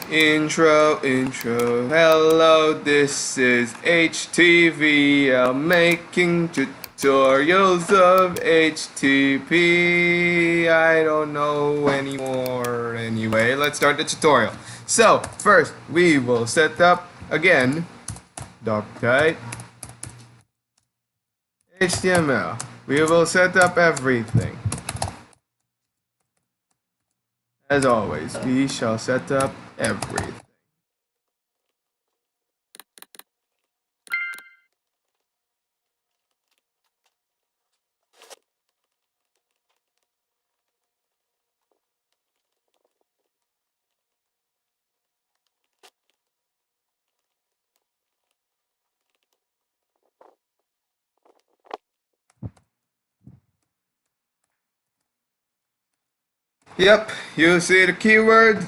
Intro, hello, this is HTVL making tutorials of HTTP. I don't know anymore. Anyway, let's start the tutorial. So, first, we will set up, again, doctype HTML. We will set up everything. As always, we shall set up everything. Yep, you see the keyword,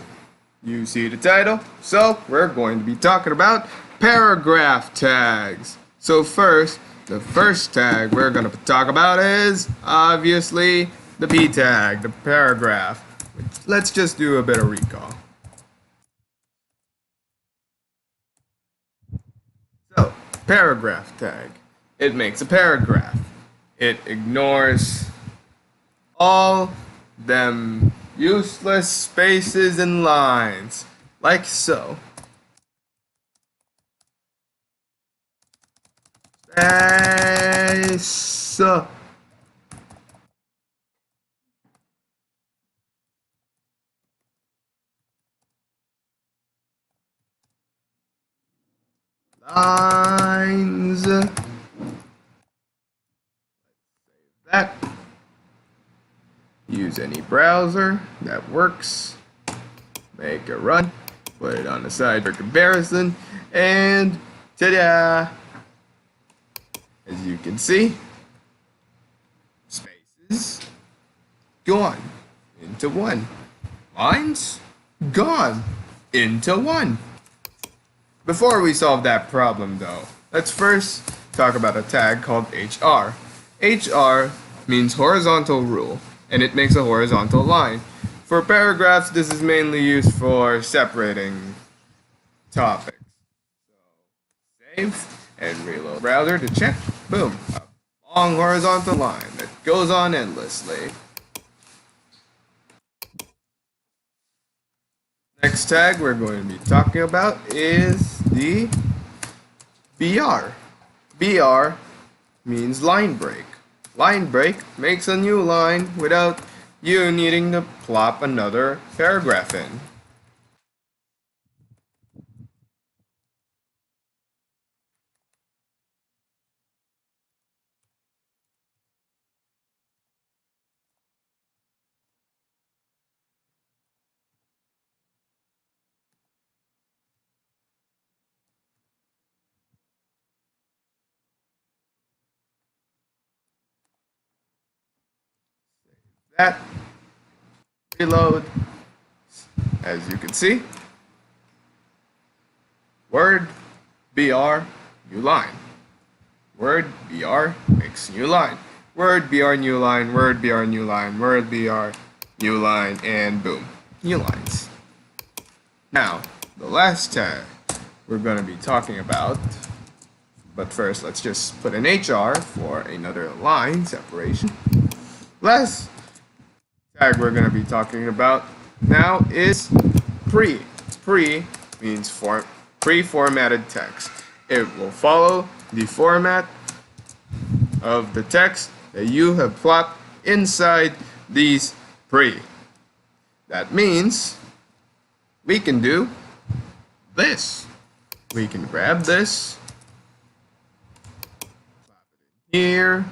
you see the title, so we're going to be talking about paragraph tags. So first, the first tag we're going to talk about is obviously the P tag, the paragraph. Let's just do a bit of recall. So, paragraph tag. It makes a paragraph. It ignores all them useless spaces and lines, like so. Space. Lines. That. Use any browser that works. Make a run. Put it on the side for comparison. And ta-da! As you can see, spaces gone into one. Lines gone into one. Before we solve that problem though, let's first talk about a tag called HR. HR means horizontal rule, and it makes a horizontal line. For paragraphs, this is mainly used for separating topics. So save and reload browser to check. Boom. A long horizontal line that goes on endlessly. Next tag we're going to be talking about is the BR. BR means line break. Line break makes a new line without you needing to plop another paragraph in. That, reload, as you can see, word, BR, new line. Word, BR, makes new line. Word, BR, new line, word, BR, new line, word, BR, new line, and boom, new lines. Now, the last tag we're going to be talking about, but first let's just put an HR for another line separation. Last tag we're going to be talking about now is pre. Pre means pre-formatted text. It will follow the format of the text that you have plopped inside these pre. That means we can do this. We can grab this, here,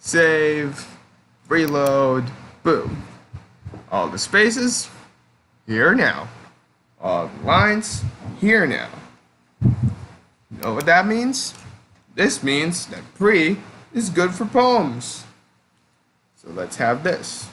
save, reload, boom. All the spaces, here now. All the lines, here now. You know what that means? This means that pre is good for poems. So let's have this.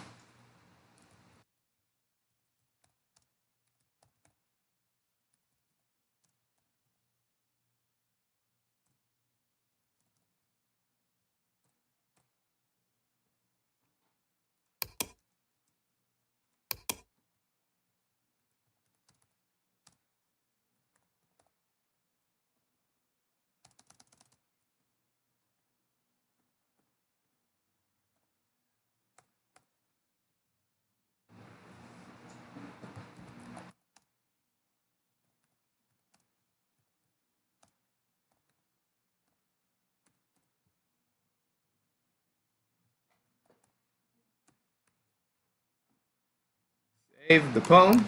save the poem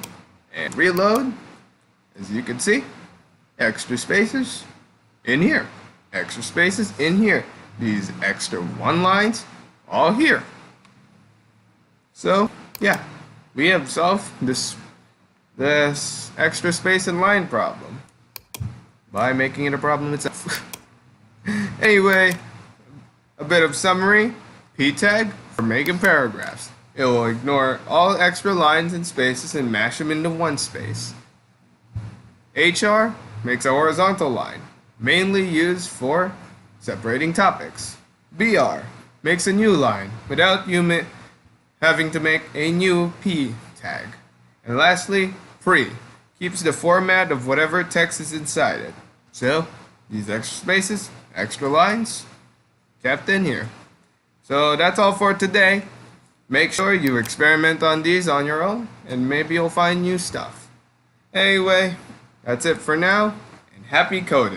and reload. As you can see, extra spaces in here, extra spaces in here. These extra one lines all here. So yeah, we have solved this extra space and line problem by making it a problem itself. Anyway, a bit of summary. P tag for making paragraphs. It will ignore all extra lines and spaces and mash them into one space. HR makes a horizontal line, mainly used for separating topics. BR makes a new line without you having to make a new P tag. And lastly, free keeps the format of whatever text is inside it. So, these extra spaces, extra lines, kept in here. So that's all for today. Make sure you experiment on these on your own, and maybe you'll find new stuff. Anyway, that's it for now, and happy coding!